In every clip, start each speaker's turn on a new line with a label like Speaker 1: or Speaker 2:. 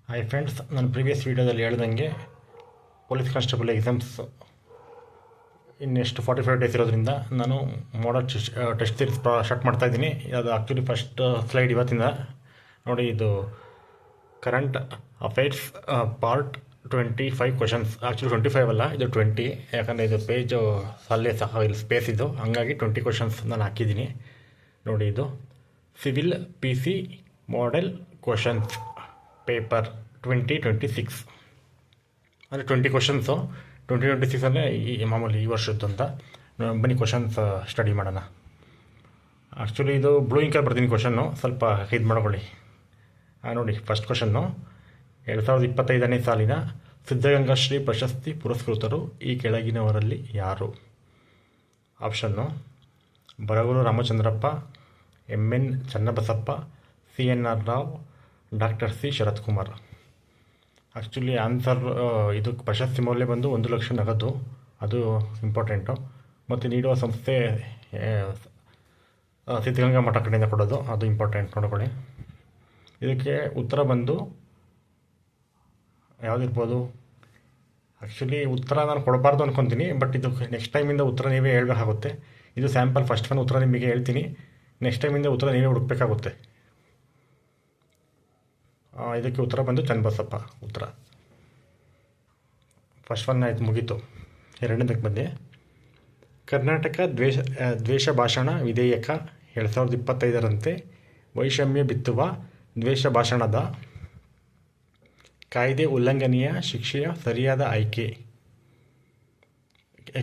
Speaker 1: Hi friends, ನಾನು previous ವೀಡಿಯೋದಲ್ಲಿ ಹೇಳ್ದಂಗೆ ಪೊಲೀಸ್ ಕಾನ್ಸ್ಟೇಬಲ್ ಎಕ್ಸಾಮ್ಸ್ ಇನ್ನೆಷ್ಟು 45 ಡೇಸ್ ಇರೋದ್ರಿಂದ ನಾನು ಮಾಡಲ್ ಟೆಸ್ಟ್ ಸೀರೀಸ್ ಸ್ಟಾರ್ಟ್ ಮಾಡ್ತಾಯಿದ್ದೀನಿ. ಅದು ಆ್ಯಕ್ಚುಲಿ ಫಸ್ಟ್ ಸ್ಲೈಡ್ ಇವತ್ತಿಂದ ನೋಡಿ. ಇದು current affairs part 25 questions. Actually 25 ಅಲ್ಲ, ಇದು 20, ಯಾಕಂದರೆ ಇದು ಪೇಜು ಅಲ್ಲೇ ಸಹ ಇಲ್ಲಿ ಸ್ಪೇಸ್ ಇದು, ಹಂಗಾಗಿ 20 ಕ್ವಶನ್ಸ್ ನಾನು ಹಾಕಿದ್ದೀನಿ ನೋಡಿ. ಇದು civil PC model questions paper 2026 ಅಂದರೆ 20 ಕ್ವಶನ್ಸು. 2026 ಅಂದರೆ ಈ ಮಾಮೂಲಿ ಈ ವರ್ಷದ್ದು ಅಂತ. ಬನ್ನಿ ಕ್ವಶನ್ಸ್ ಸ್ಟಡಿ ಮಾಡೋಣ. ಆ್ಯಕ್ಚುಲಿ ಇದು ಬ್ಲೂ ಇಂಕಲ್ಲಿ ಬರ್ತೀನಿ ಕ್ವಶನ್ನು, ಸ್ವಲ್ಪ ಇದು ಮಾಡ್ಕೊಳ್ಳಿ. ನೋಡಿ, ಫಸ್ಟ್ ಕ್ವಶನ್ನು 2025ನೇ ಸಾಲಿನ ಸಿದ್ಧಗಂಗಾ ಶ್ರೀ ಪ್ರಶಸ್ತಿ ಪುರಸ್ಕೃತರು ಈ ಕೆಳಗಿನವರಲ್ಲಿ ಯಾರು? Option Baraguru Ramachandrappa, MN Channabasappa, CNR Rao, doctor C Sharath Kumar. Actually answer ಇದು ಪ್ರಶಸ್ತಿ ಮೌಲ್ಯ ಬಂದು 1 ಲಕ್ಷ ನಗದು, ಅದು ಇಂಪಾರ್ಟೆಂಟು. ಮತ್ತು ನೀಡುವ ಸಂಸ್ಥೆ ಸಿದ್ಧಗಂಗಾ ಮಠ ಕಡೆಯಿಂದ ಕೊಡೋದು, ಅದು ಇಂಪಾರ್ಟೆಂಟ್ ನೋಡ್ಕೊಳ್ಳಿ. ಇದಕ್ಕೆ ಉತ್ತರ ಬಂದು ಯಾವುದಿರ್ಬೋದು? ಆ್ಯಕ್ಚುಲಿ ಉತ್ತರ ನಾನು ಕೊಡಬಾರ್ದು ಅಂದ್ಕೊತೀನಿ, ಬಟ್ ಇದು ನೆಕ್ಸ್ಟ್ ಟೈಮಿಂದ ಉತ್ತರ ನೀವೇ ಹೇಳ್ಬೇಕಾಗುತ್ತೆ. ಇದು ಸ್ಯಾಂಪಲ್, ಫಸ್ಟ್ ಒನ್ ಉತ್ತರ ನಿಮಗೆ ಹೇಳ್ತೀನಿ, ನೆಕ್ಸ್ಟ್ ಟೈಮಿಂದ ಉತ್ತರ ನೀವೇ ಹುಡುಕಬೇಕಾಗುತ್ತೆ. ಇದಕ್ಕೆ ಉತ್ತರ ಬಂದು ಚನ್ನಬಸಪ್ಪ ಉತ್ತರ. ಫಸ್ಟ್ ಒನ್ ಆಯ್ತು, ಮುಗೀತು. ಎರಡನೇದಕ್ಕೆ ಬಂದೆ. ಕರ್ನಾಟಕ ದ್ವೇಷ ಭಾಷಣ ವಿಧೇಯಕ 2025ರಂತೆ ವೈಷಮ್ಯ ಬಿತ್ತುವ ದ್ವೇಷ ಭಾಷಣದ ಕಾಯ್ದೆ ಉಲ್ಲಂಘನೆಯ ಶಿಕ್ಷೆಯ ಸರಿಯಾದ ಆಯ್ಕೆ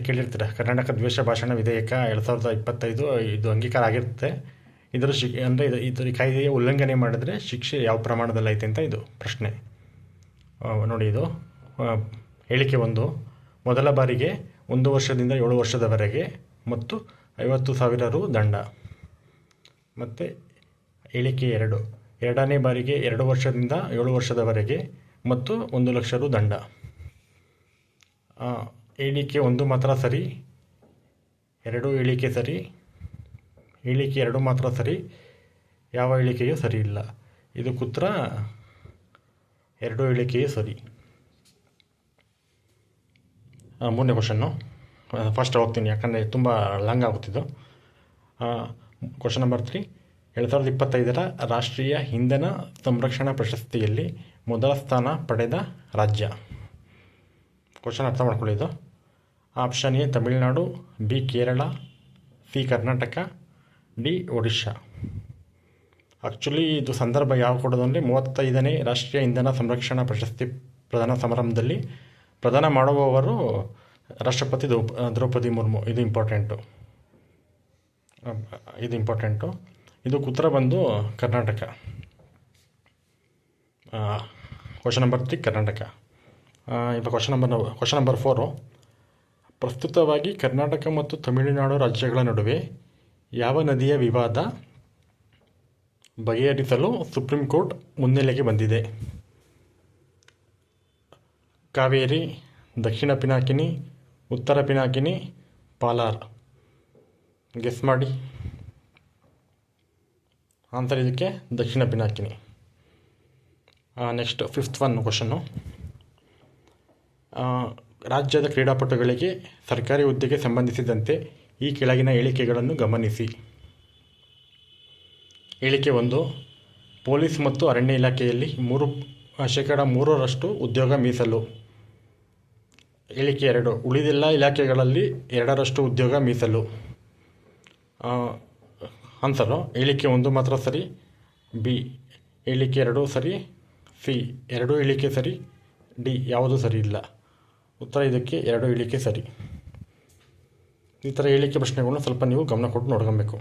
Speaker 1: ಕೇಳಿರ್ತೀರ. ಕರ್ನಾಟಕ ದ್ವೇಷ ಭಾಷಣ ವಿಧೇಯಕ 2025 ಇದು ಅಂಗೀಕಾರ ಆಗಿರುತ್ತೆ. ಇದರ ಅಂದರೆ ಇದರ ಕಾಯ್ದೆಯ ಉಲ್ಲಂಘನೆ ಮಾಡಿದ್ರೆ ಶಿಕ್ಷೆ ಯಾವ ಪ್ರಮಾಣದಲ್ಲಿ ಐತೆ ಅಂತ ಇದು ಪ್ರಶ್ನೆ ನೋಡಿ. ಇದು ಹೇಳಿಕೆ 1, ಮೊದಲ ಬಾರಿಗೆ 1 ವರ್ಷದಿಂದ 7 ವರ್ಷದವರೆಗೆ ಮತ್ತು 50,000 ರು ದಂಡ. ಮತ್ತು ಹೇಳಿಕೆ 2, ಎರಡನೇ ಬಾರಿಗೆ 2 ವರ್ಷದಿಂದ 7 ವರ್ಷದವರೆಗೆ ಮತ್ತು 1 ಲಕ್ಷ ರು ದಂಡ. ಹೇಳಿಕೆ 1 ಮಾತ್ರ ಸರಿ, 2 ಹೇಳಿಕೆ ಸರಿ, ಹೇಳಿಕೆ 2 ಮಾತ್ರ ಸರಿ, ಯಾವ ಹೇಳಿಕೆಯೂ ಸರಿ ಇಲ್ಲ. ಇದಕ್ಕುತ್ತರ 2 ಹೇಳಿಕೆಯೂ ಸರಿ. ಮೂರನೇ ಕ್ವಶನ್ನು ಫಸ್ಟ್ ಹೋಗ್ತೀನಿ, ಯಾಕಂದರೆ ತುಂಬ ಲಾಂಗ್ ಆಗುತ್ತಿದ್ದು. ಕ್ವಶನ್ ನಂಬರ್ 3, 2025ರ ರಾಷ್ಟ್ರೀಯ ಇಂಧನ ಸಂರಕ್ಷಣಾ ಪ್ರಶಸ್ತಿಯಲ್ಲಿ ಮೊದಲ ಸ್ಥಾನ ಪಡೆದ ರಾಜ್ಯ. ಕ್ವಶನ್ ಅರ್ಥ ಮಾಡ್ಕೊಳ್ಳಿದ್ದು. Option A Tamil Nadu, B Kerala, C Karnataka, D Odisha. Actually ಇದು ಸಂದರ್ಭ ಯಾವ ಕೊಡೋದು ಅಂದರೆ 35ನೇ ರಾಷ್ಟ್ರೀಯ ಇಂಧನ ಸಂರಕ್ಷಣಾ ಪ್ರಶಸ್ತಿ ಪ್ರದಾನ ಸಮಾರಂಭದಲ್ಲಿ ಪ್ರದಾನ ಮಾಡುವವರು ರಾಷ್ಟ್ರಪತಿ ದ್ರೌಪದಿ ಮುರ್ಮು. ಇದು ಇಂಪಾರ್ಟೆಂಟು. ಇದಕ್ಕೆ ಉತ್ತರ ಬಂದು ಕರ್ನಾಟಕ. Question number 3 Karnataka. ಈಗ ಕ್ವಶನ್ ನಂಬರ್ 4, ಪ್ರಸ್ತುತವಾಗಿ ಕರ್ನಾಟಕ ಮತ್ತು ತಮಿಳುನಾಡು ರಾಜ್ಯಗಳ ನಡುವೆ ಯಾವ ನದಿಯ ವಿವಾದ ಬಗೆಹರಿಸಲು ಸುಪ್ರೀಂ ಕೋರ್ಟ್ ಮುನ್ನೆಲೆಗೆ ಬಂದಿದೆ? ಕಾವೇರಿ, ದಕ್ಷಿಣ ಪಿನಾಕಿನಿ, ಉತ್ತರ ಪಿನಾಕಿನಿ, ಪಾಲಾರ್. ಗೆಸ್ ಮಾಡಿ. ಆನ್ಸರ್ ಇದಕ್ಕೆ ದಕ್ಷಿಣ Pinakini. Next 5th one question. ರಾಜ್ಯದ ಕ್ರೀಡಾಪಟುಗಳಿಗೆ ಸರ್ಕಾರಿ ಹುದ್ದೆಗೆ ಸಂಬಂಧಿಸಿದಂತೆ ಈ ಕೆಳಗಿನ ಹೇಳಿಕೆಗಳನ್ನು ಗಮನಿಸಿ. ಹೇಳಿಕೆ 1, ಪೊಲೀಸ್ ಮತ್ತು ಅರಣ್ಯ ಇಲಾಖೆಯಲ್ಲಿ 3% ಉದ್ಯೋಗ ಮೀಸಲು. ಹೇಳಿಕೆ 2, ಉಳಿದೆಲ್ಲ ಇಲಾಖೆಗಳಲ್ಲಿ 2% ಉದ್ಯೋಗ ಮೀಸಲು. ಆನ್ಸರು ಹೇಳಿಕೆ 1 ಮಾತ್ರ ಸರಿ, B ಹೇಳಿಕೆ 2 ಸರಿ, C 2 ಹೇಳಿಕೆ ಸರಿ, D ಯಾವುದೂ ಸರಿ ಇಲ್ಲ. ಉತ್ತರ ಇದಕ್ಕೆ 2 ಹೇಳಿಕೆ ಸರಿ. ಈ ಥರ ಹೇಳಿಕೆ ಪ್ರಶ್ನೆಗಳನ್ನ ಸ್ವಲ್ಪ ನೀವು ಗಮನ ಕೊಟ್ಟು ನೋಡ್ಕೊಬೇಕು.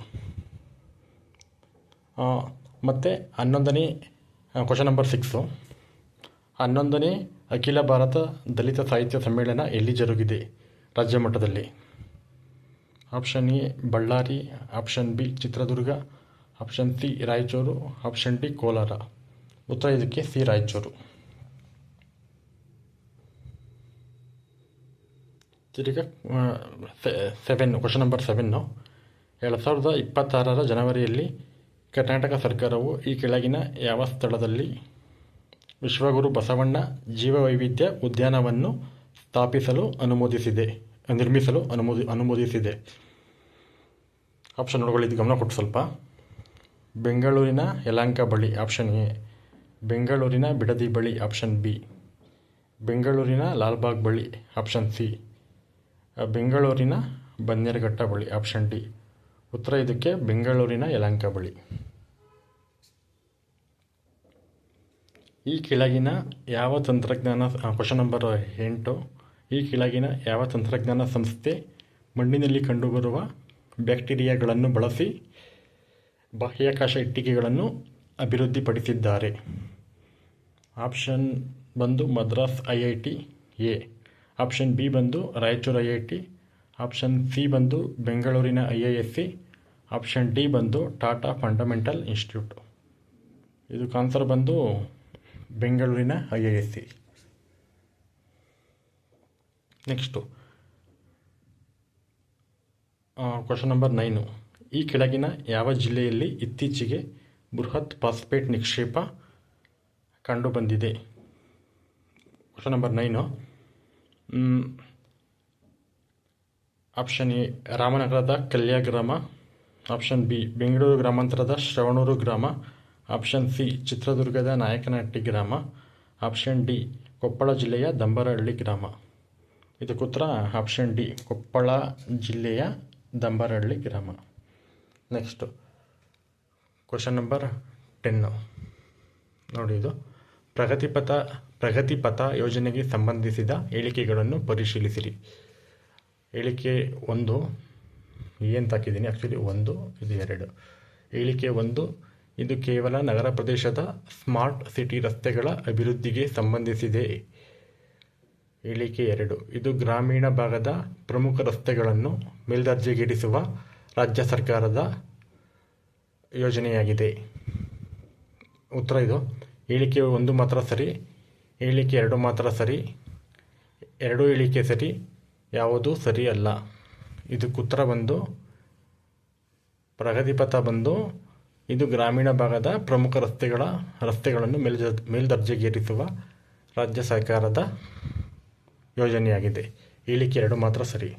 Speaker 1: ಮತ್ತು 11ನೇ ಕ್ವಶನ್ ನಂಬರ್ 6, 11ನೇ ಅಖಿಲ ಭಾರತ ದಲಿತ ಸಾಹಿತ್ಯ ಸಮ್ಮೇಳನ ಎಲ್ಲಿ ಜರುಗಿದೆ ರಾಜ್ಯ ಮಟ್ಟದಲ್ಲಿ? Option A Ballari, option B Chitradurga, option C Raichur, option D Kolar. ಉತ್ತರ ಇದಕ್ಕೆ C ರಾಯಚೂರು. ತಿರ್ಗ 7 ಕ್ವಶನ್ ನಂಬರ್ 7, 2026ರ ಜನವರಿಯಲ್ಲಿ ಕರ್ನಾಟಕ ಸರ್ಕಾರವು ಈ ಕೆಳಗಿನ ಯಾವ ಸ್ಥಳದಲ್ಲಿ ವಿಶ್ವಗುರು ಬಸವಣ್ಣ ಜೀವವೈವಿಧ್ಯ ಉದ್ಯಾನವನ್ನು ನಿರ್ಮಿಸಲು ಅನುಮೋದಿಸಿದೆ. ಆಪ್ಷನ್ ನೋಡ್ಕೊಳ್ಳಿ, ಗಮನ ಕೊಟ್ಟು ಸ್ವಲ್ಪ. ಬೆಂಗಳೂರಿನ ಯಲಹಂಕ ಬಳಿ ಆಪ್ಷನ್ ಎ, ಬೆಂಗಳೂರಿನ ಬಿಡದಿ ಬಳಿ ಆಪ್ಷನ್ ಬಿ, ಬೆಂಗಳೂರಿನ ಲಾಲ್ಬಾಗ್ ಬಳಿ ಆಪ್ಷನ್ ಸಿ, ಬೆಂಗಳೂರಿನ ಬನ್ನೇರುಘಟ್ಟ ಬಳಿ ಆಪ್ಷನ್ ಡಿ. ಉತ್ತರ ಇದಕ್ಕೆ ಬೆಂಗಳೂರಿನ ಯಲಹಂಕ ಬಳಿ. ಈ ಕೆಳಗಿನ ಯಾವ ತಂತ್ರಜ್ಞಾನ ಕ್ವಶನ್ ನಂಬರ್ 8. ಈ ಕೆಳಗಿನ ಯಾವ ತಂತ್ರಜ್ಞಾನ ಸಂಸ್ಥೆ ಮಣ್ಣಿನಲ್ಲಿ ಕಂಡುಬರುವ ಬ್ಯಾಕ್ಟೀರಿಯಾಗಳನ್ನು ಬಳಸಿ ಬಾಹ್ಯಾಕಾಶ ಇಟ್ಟಿಗೆಗಳನ್ನು ಅಭಿವೃದ್ಧಿಪಡಿಸಿದ್ದಾರೆ? ಆಪ್ಷನ್ ಬಂದು Madras IIT A, option B ಬಂದು ರಾಯಚೂರು IIT, ಆಪ್ಷನ್ ಸಿ ಬಂದು ಬೆಂಗಳೂರಿನ IISc, ಆಪ್ಷನ್ ಡಿ ಬಂದು ಟಾಟಾ ಫಂಡಮೆಂಟಲ್ ಇನ್ಸ್ಟಿಟ್ಯೂಟ್. ಇದಕ್ಕೆ ಆನ್ಸರ್ ಬಂದು ಬೆಂಗಳೂರಿನ IISc. Next question number 9. ಈ ಕೆಳಗಿನ ಯಾವ ಜಿಲ್ಲೆಯಲ್ಲಿ ಇತ್ತೀಚೆಗೆ ಬೃಹತ್ ಫಾಸ್ಫೇಟ್ ನಿಕ್ಷೇಪ ಕಂಡುಬಂದಿದೆ? Question number 9. ಆಪ್ಷನ್ ಎ ರಾಮನಗರದ ಕಲ್ಯಾ ಗ್ರಾಮ, ಆಪ್ಷನ್ ಬಿ ಬೆಂಗಳೂರು ಗ್ರಾಮಾಂತರದ ಶ್ರವಣೂರು ಗ್ರಾಮ, ಆಪ್ಷನ್ ಸಿ ಚಿತ್ರದುರ್ಗದ ನಾಯಕನಹಟ್ಟಿ ಗ್ರಾಮ, ಆಪ್ಷನ್ ಡಿ ಕೊಪ್ಪಳ ಜಿಲ್ಲೆಯ ದಂಬರಹಳ್ಳಿ ಗ್ರಾಮ. ಇದಕ್ಕುತ್ತರ ಆಪ್ಷನ್ ಡಿ ಕೊಪ್ಪಳ ಜಿಲ್ಲೆಯ ದಂಬರಹಳ್ಳಿ ಗ್ರಾಮ. ನೆಕ್ಸ್ಟು ಕ್ವಶನ್ ನಂಬರ್ 10 ನೋಡಿ. ಇದು ಪ್ರಗತಿಪಥ ಯೋಜನೆಗೆ ಸಂಬಂಧಿಸಿದ ಹೇಳಿಕೆಗಳನ್ನು ಪರಿಶೀಲಿಸಿರಿ. ಹೇಳಿಕೆ 1 ಏನು ಹಾಕಿದ್ದೀನಿ, ಆ್ಯಕ್ಚುಲಿ 1 ಇದು 2. ಹೇಳಿಕೆ 1 ಇದು ಕೇವಲ ನಗರ ಪ್ರದೇಶದ ಸ್ಮಾರ್ಟ್ ಸಿಟಿ ರಸ್ತೆಗಳ ಅಭಿವೃದ್ಧಿಗೆ ಸಂಬಂಧಿಸಿದೆ. ಹೇಳಿಕೆ 2 ಇದು ಗ್ರಾಮೀಣ ಭಾಗದ ಪ್ರಮುಖ ರಸ್ತೆಗಳನ್ನು ಮೇಲ್ದರ್ಜೆಗೇರಿಸುವ ರಾಜ್ಯ ಸರ್ಕಾರದ ಯೋಜನೆಯಾಗಿದೆ. ಉತ್ತರ ಇದು ಹೇಳಿಕೆ 1 ಮಾತ್ರ ಸರಿ, ಹೇಳಿಕೆ 2 ಮಾತ್ರ ಸರಿ, 2 ಹೇಳಿಕೆ ಸರಿ, ಯಾವುದೂ ಸರಿ ಅಲ್ಲ. ಇದಕ್ಕೆ ಉತ್ತರ ಬಂದು ಪ್ರಗತಿಪಥ ಬಂದು ಇದು ಗ್ರಾಮೀಣ ಭಾಗದ ಪ್ರಮುಖ ರಸ್ತೆಗಳನ್ನು ಮೇಲ್ದರ್ಜೆಗೇರಿಸುವ ರಾಜ್ಯ ಸರ್ಕಾರದ ಯೋಜನೆಯಾಗಿದೆ. ಹೇಳಿಕೆ 2 ಮಾತ್ರ ಸರಿ.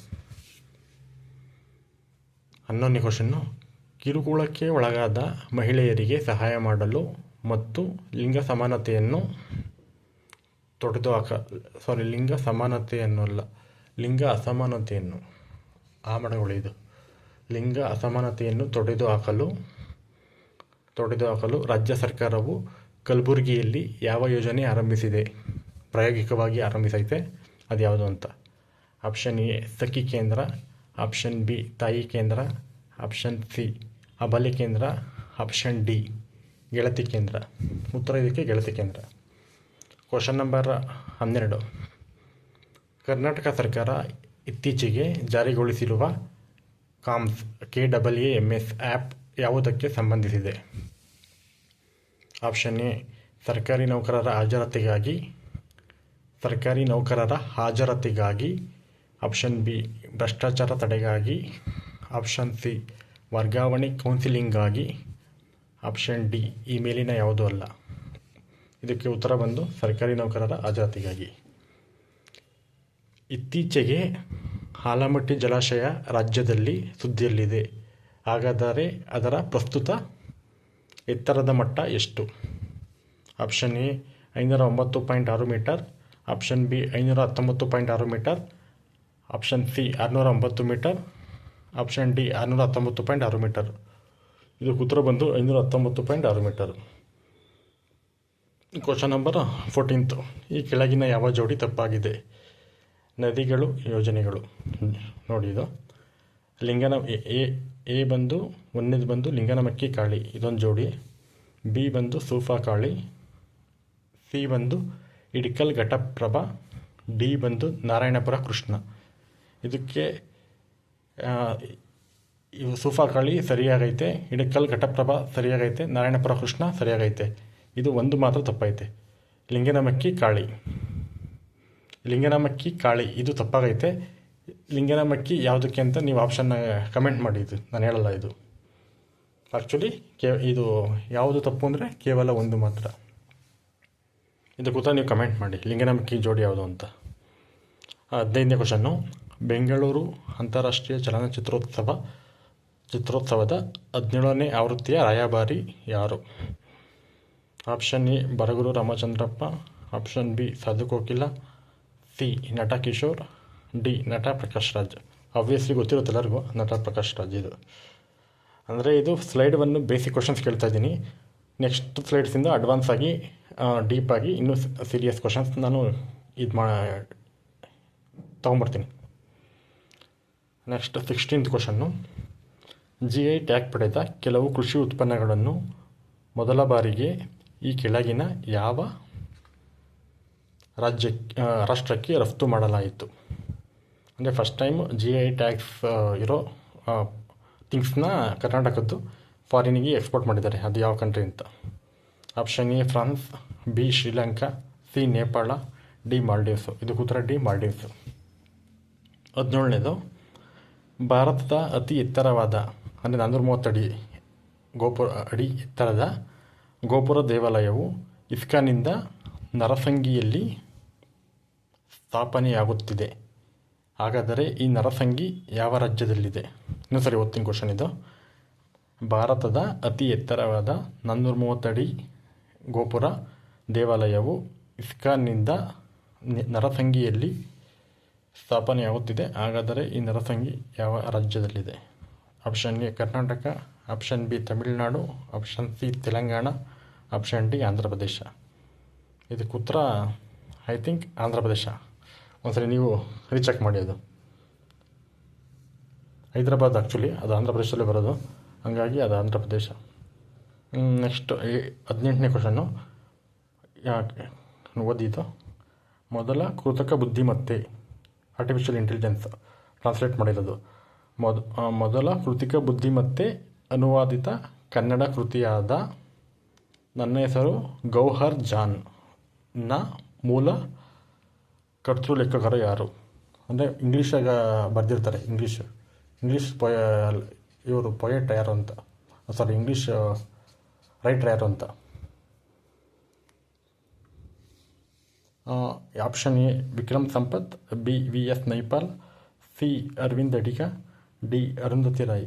Speaker 1: 11ನೇ ಕ್ವಶನ್ನು, ಕಿರುಕುಳಕ್ಕೆ ಒಳಗಾದ ಮಹಿಳೆಯರಿಗೆ ಸಹಾಯ ಮಾಡಲು ಮತ್ತು ಲಿಂಗ ಅಸಮಾನತೆಯನ್ನು ತೊಡೆದುಹಾಕಲು ರಾಜ್ಯ ಸರ್ಕಾರವು ಕಲಬುರಗಿಯಲ್ಲಿ ಯಾವ ಯೋಜನೆ ಪ್ರಾಯೋಗಿಕವಾಗಿ ಆರಂಭಿಸೈತೆ? ಅದು ಯಾವುದು ಅಂತ. ಆಪ್ಷನ್ ಎ ಸಖಿ ಕೇಂದ್ರ, ಆಪ್ಷನ್ ಬಿ ತಾಯಿ ಕೇಂದ್ರ, ಆಪ್ಷನ್ ಸಿ ಅಬಲೆ ಕೇಂದ್ರ, ಆಪ್ಷನ್ ಡಿ ಗೆಳತಿ ಕೇಂದ್ರ. ಉತ್ತರ ಇದಕ್ಕೆ ಗೆಳತಿ ಕೇಂದ್ರ. Question number 12. ಕರ್ನಾಟಕ ಸರ್ಕಾರ ಇತ್ತೀಚೆಗೆ ಜಾರಿಗೊಳಿಸಿರುವ KAAMS ಆ್ಯಪ್ ಯಾವುದಕ್ಕೆ ಸಂಬಂಧಿಸಿದೆ? ಆಪ್ಷನ್ ಎ ಸರ್ಕಾರಿ ನೌಕರರ ಹಾಜರಾತಿಗಾಗಿ, ಆಪ್ಷನ್ ಬಿ ಭ್ರಷ್ಟಾಚಾರ ತಡೆಗಾಗಿ, ಆಪ್ಷನ್ ಸಿ ವರ್ಗಾವಣೆ ಕೌನ್ಸಿಲಿಂಗ್ಗಾಗಿ, ಆಪ್ಷನ್ ಡಿ ಈ ಮೇಲಿನ ಯಾವುದೂ ಅಲ್ಲ. ಇದಕ್ಕೆ ಉತ್ತರ ಬಂದು ಸರ್ಕಾರಿ ನೌಕರರ ಹಾಜರಾತಿಗಾಗಿ. ಇತ್ತೀಚೆಗೆ ಆಲಮಟ್ಟಿ ಜಲಾಶಯ ರಾಜ್ಯದಲ್ಲಿ ಸುದ್ದಿಯಲ್ಲಿದೆ. ಹಾಗಾದರೆ ಅದರ ಪ್ರಸ್ತುತ ಎತ್ತರದ ಮಟ್ಟ ಎಷ್ಟು? Option A 509.6 metre, option B 519.6 metre, option C 609 metre, option D 619.6 metre. ಇದಕ್ಕೆ ಉತ್ತರ ಬಂದು 519.6 ಮೀಟರ್. Question number 14. ಈ ಕೆಳಗಿನ ಯಾವ ಜೋಡಿ ತಪ್ಪಾಗಿದೆ? ನದಿಗಳು ಯೋಜನೆಗಳು ನೋಡಿ. ಇದು ಎ ಬಂದು ಒಂದನೇದು ಬಂದು ಲಿಂಗನಮಕ್ಕಿ ಕಾಳಿ, ಇದೊಂದು ಜೋಡಿ. ಬಿ ಬಂದು ಸೂಫಾ ಕಾಳಿ, ಸಿ ಬಂದು ಇಡಿಕಲ್ ಘಟಪ್ರಭಾ, ಡಿ ಬಂದು ನಾರಾಯಣಪುರ ಕೃಷ್ಣ. ಇದಕ್ಕೆ ಸೂಫಾ ಕಾಳಿ ಸರಿಯಾಗೈತೆ, ಇಡಿಕಲ್ ಘಟಪ್ರಭಾ ಸರಿಯಾಗೈತೆ, ನಾರಾಯಣಪುರ ಕೃಷ್ಣ ಸರಿಯಾಗೈತೆ. ಇದು ಒಂದು ಮಾತ್ರ ತಪ್ಪೈತೆ, ಲಿಂಗನಮಕ್ಕಿ ಕಾಳಿ ಇದು ತಪ್ಪಾಗೈತೆ. ಲಿಂಗನಮಕ್ಕಿ ಯಾವುದಕ್ಕೆ ಅಂತ ನೀವು ಆಪ್ಷನ್ನ ಕಮೆಂಟ್ ಮಾಡಿ, ಇದು ನಾನು ಹೇಳಲ್ಲ. ಇದು ಆ್ಯಕ್ಚುಲಿ ಇದು ಯಾವುದು ತಪ್ಪು ಅಂದರೆ ಕೇವಲ ಒಂದು ಮಾತ್ರ. ಇದಕ್ಕೆ ಉತ್ತರ ನೀವು ಕಮೆಂಟ್ ಮಾಡಿ. ಲಿಂಗನಮಕ್ಕಿ ಜೋಡಿ ಯಾವುದು ಅಂತ. 15ನೇ ಕ್ವಶನ್ನು, ಬೆಂಗಳೂರು ಅಂತಾರಾಷ್ಟ್ರೀಯ ಚಿತ್ರೋತ್ಸವದ 17ನೇ ಆವೃತ್ತಿಯ ರಾಯಭಾರಿ ಯಾರು? Option A Baraguru Ramachandrappa, option B Sadhu Kokila, C ನಟ ಕಿಶೋರ್, ಡಿ ನಟ ಪ್ರಕಾಶ್ ರಾಜ್. ಆಬ್ವಿಯಸ್ಲಿ ಗೊತ್ತಿರುತ್ತೆ ಎಲ್ಲರಿಗೂ, ನಟ ಪ್ರಕಾಶ್ ರಾಜ್. ಇದು ಅಂದರೆ ಇದು ಸ್ಲೈಡ್ 1 ಬೇಸಿಕ್ ಕ್ವಶನ್ಸ್ ಕೇಳ್ತಾ ಇದ್ದೀನಿ. ನೆಕ್ಸ್ಟ್ ಸ್ಲೈಡ್ಸಿಂದ ಅಡ್ವಾನ್ಸ್ ಆಗಿ ಡೀಪಾಗಿ ಇನ್ನೂ ಸೀರಿಯಸ್ ಕ್ವಶನ್ಸ್ ನಾನು ತೊಗೊಂಬರ್ತೀನಿ. Next 16th question, GI tag ಪಡೆದ ಕೆಲವು ಕೃಷಿ ಉತ್ಪನ್ನಗಳನ್ನು ಮೊದಲ ಬಾರಿಗೆ ಈ ಕೆಳಗಿನ ಯಾವ ರಾಷ್ಟ್ರಕ್ಕೆ ರಫ್ತು ಮಾಡಲಾಯಿತು? ಅಂದರೆ ಫಸ್ಟ್ ಟೈಮ್ GI ಟ್ಯಾಗ್ಸ್ ಇರೋ ಥಿಂಗ್ಸ್ನ ಕರ್ನಾಟಕದ್ದು ಫಾರಿನಿಗೆ ಎಕ್ಸ್ಪೋರ್ಟ್ ಮಾಡಿದ್ದಾರೆ. ಅದು ಯಾವ ಕಂಟ್ರಿ ಅಂತ? Option A France, B Sri Lanka, C Nepal, D Maldives. ಇದಕ್ಕೆ ಉತ್ತರ ಡಿ ಮಾಲ್ಡೀವ್ಸು. 17ನೇದು, ಭಾರತದ ಅತಿ ಎತ್ತರವಾದ ಅಂದರೆ 430 ಅಡಿ ಎತ್ತರದ ಗೋಪುರ ದೇವಾಲಯವು ಇಸ್ಕಾನ್ನಿಂದ ನರಸಂಗಿಯಲ್ಲಿ ಸ್ಥಾಪನೆಯಾಗುತ್ತಿದೆ. ಹಾಗಾದರೆ ಈ ನರಸಂಗಿ ಯಾವ ರಾಜ್ಯದಲ್ಲಿದೆ? ಇನ್ನೂ ಸರಿ ಓದ್ತೀನಿ ಕ್ವಶನ್ ಇದು. ಭಾರತದ ಅತಿ ಎತ್ತರವಾದ 430 ಅಡಿ ಗೋಪುರ ದೇವಾಲಯವು ಇಸ್ಕಾನ್ನಿಂದ ನರಸಂಗಿಯಲ್ಲಿ ಸ್ಥಾಪನೆಯಾಗುತ್ತಿದೆ. ಹಾಗಾದರೆ ಈ ನರಸಂಗಿ ಯಾವ ರಾಜ್ಯದಲ್ಲಿದೆ? Option A Karnataka, option B Tamil Nadu, option C Telangana, option D Andhra Pradesh. ಇದಕ್ಕೆ ಉತ್ತರ ಐ ಥಿಂಕ್ ಆಂಧ್ರ ಪ್ರದೇಶ. ಒಂದ್ಸರಿ ನೀವು ರೀಚೆಕ್ ಮಾಡಿ. ಅದು ಹೈದರಾಬಾದ್ ಆ್ಯಕ್ಚುಲಿ, ಅದು ಆಂಧ್ರ ಪ್ರದೇಶದಲ್ಲೇ ಬರೋದು, ಹಾಗಾಗಿ ಅದು ಆಂಧ್ರ ಪ್ರದೇಶ. ನೆಕ್ಸ್ಟ್ 18ನೇ ಕ್ವಶನ್ನು ಓದಿದ್ದು, ಮೊದಲ ಕೃತಕ ಬುದ್ಧಿಮತ್ತೆ ಆರ್ಟಿಫಿಷಿಯಲ್ ಇಂಟೆಲಿಜೆನ್ಸ್ ಟ್ರಾನ್ಸ್ಲೇಟ್ ಮಾಡಿರೋದು. ಮೊದಲ ಕೃತಕ ಬುದ್ಧಿಮತ್ತೆ ಅನುವಾದಿತ ಕನ್ನಡ ಕೃತಿಯಾದ ನನ್ನ ಹೆಸರು ಗೌಹರ್ ಜಾನ್ನ ಮೂಲ ಕರ್ತೃ ಲೇಖಕರು ಯಾರು? ಅಂದರೆ ಇಂಗ್ಲೀಷಾಗ ಬರೆದಿರ್ತಾರೆ. ಇಂಗ್ಲೀಷ್ ಇವರು ಪೊಯೆಟ್ ಯಾರು ಅಂತ, ಸಾರಿ ಇಂಗ್ಲೀಷ್ ರೈಟರ್ ಯಾರು ಅಂತ. Option A Vikram Sampath, B VS Naipaul, C Aravind Adiga, D Arundhati Roy.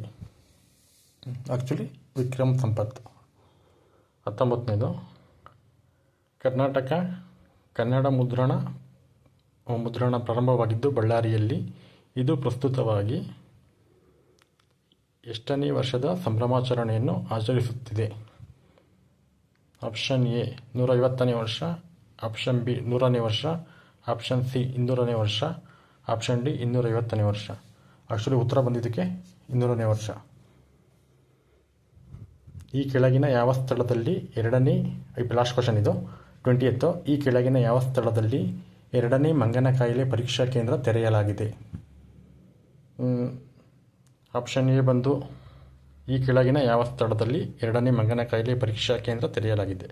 Speaker 1: Actually Vikram Sampath. 19ನೇದು, ಕರ್ನಾಟಕ ಕನ್ನಡ ಮುದ್ರಣ ಪ್ರಾರಂಭವಾಗಿದ್ದು ಬಳ್ಳಾರಿಯಲ್ಲಿ. ಇದು ಪ್ರಸ್ತುತವಾಗಿ ಎಷ್ಟನೇ ವರ್ಷದ ಸಂಭ್ರಮಾಚರಣೆಯನ್ನು ಆಚರಿಸುತ್ತಿದೆ? ಆಪ್ಷನ್ ಎ 150ನೇ ವರ್ಷ, ಆಪ್ಷನ್ ಬಿ 100ನೇ ವರ್ಷ, ಆಪ್ಷನ್ ಸಿ 200ನೇ ವರ್ಷ, ಆಪ್ಷನ್ ಡಿ 250ನೇ ವರ್ಷ. ಆ್ಯಕ್ಚುಲಿ ಉತ್ತರ ಬಂದಿದ್ದಕ್ಕೆ 200ನೇ ವರ್ಷ. ಈ ಕೆಳಗಿನ ಯಾವ ಸ್ಥಳದಲ್ಲಿ ಲಾಸ್ಟ್ ಕ್ವಶನ್ ಇದು 20th. ಈ ಕೆಳಗಿನ ಯಾವ ಸ್ಥಳದಲ್ಲಿ 2ನೇ ಮಂಗನ ಕಾಯಿಲೆ ಪರೀಕ್ಷಾ ಕೇಂದ್ರ ತೆರೆಯಲಾಗಿದೆ? ಆಪ್ಷನ್ ಎ ಬಂದು ಈ ಕೆಳಗಿನ ಯಾವ ಸ್ಥಳದಲ್ಲಿ 2ನೇ ಮಂಗನ ಕಾಯಿಲೆ ಪರೀಕ್ಷಾ ಕೇಂದ್ರ ತೆರೆಯಲಾಗಿದೆ?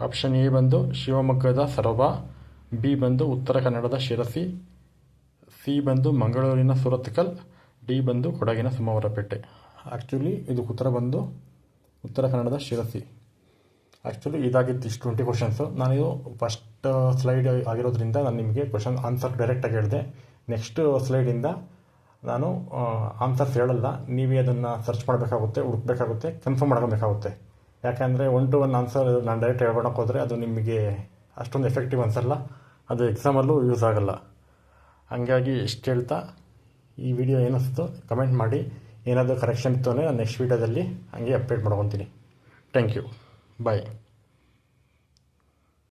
Speaker 1: ಆಪ್ಷನ್ ಎ ಬಂದು ಶಿವಮೊಗ್ಗದ ಸೊರಬ, ಬಿ ಬಂದು ಉತ್ತರ ಕನ್ನಡದ ಶಿರಸಿ, ಸಿ ಬಂದು ಮಂಗಳೂರಿನ ಸುರತ್ಕಲ್, ಡಿ ಬಂದು ಕೊಡಗಿನ ಸೋಮವಾರಪೇಟೆ. ಆ್ಯಕ್ಚುಲಿ ಇದು ಉತ್ತರ ಬಂದು ಉತ್ತರ ಕನ್ನಡದ ಶಿರಸಿ. ಆ್ಯಕ್ಚುಲಿ ಇದಾಗಿತ್ತು ಇಷ್ಟು 20 ಕ್ವಶನ್ಸು. ನಾನಿದು ಫಸ್ಟ್ ಸ್ಲೈಡ್ ಆಗಿರೋದ್ರಿಂದ ನಾನು ನಿಮಗೆ ಆನ್ಸರ್ ಡೈರೆಕ್ಟಾಗಿ ಹೇಳಿದೆ. ನೆಕ್ಸ್ಟ್ ಸ್ಲೈಡಿಂದ ನಾನು ಆನ್ಸರ್ಸ್ ಹೇಳಲ್ಲ, ನೀವೇ ಅದನ್ನು ಸರ್ಚ್ ಮಾಡಬೇಕಾಗುತ್ತೆ, ಹುಡುಕಬೇಕಾಗುತ್ತೆ, ಕನ್ಫರ್ಮ್ ಮಾಡ್ಕೊಬೇಕಾಗುತ್ತೆ. ಯಾಕೆಂದರೆ 1 to 1 ಆನ್ಸರ್ ನಾನು ಡೈರೆಕ್ಟ್ ಹೇಳ್ಕೊಳಕ್ಕೆ ಹೋದರೆ ಅದು ನಿಮಗೆ ಅಷ್ಟೊಂದು ಎಫೆಕ್ಟಿವ್ ಅನ್ಸಲ್ಲ, ಅದು ಎಕ್ಸಾಮಲ್ಲೂ ಯೂಸ್ ಆಗಲ್ಲ. ಹಾಗಾಗಿ ಇಷ್ಟು ಹೇಳ್ತಾ ಈ ವಿಡಿಯೋ ಏನಿಸ್ತು ಕಮೆಂಟ್ ಮಾಡಿ. ಏನಾದರೂ ಕರೆಕ್ಷನ್ ಇತ್ತು ಅಂದರೆ ನಾನು ನೆಕ್ಸ್ಟ್ ವೀಡಿಯೋದಲ್ಲಿ ಹಂಗೆ ಅಪ್ಡೇಟ್ ಮಾಡ್ಕೊತೀನಿ. Thank you, bye.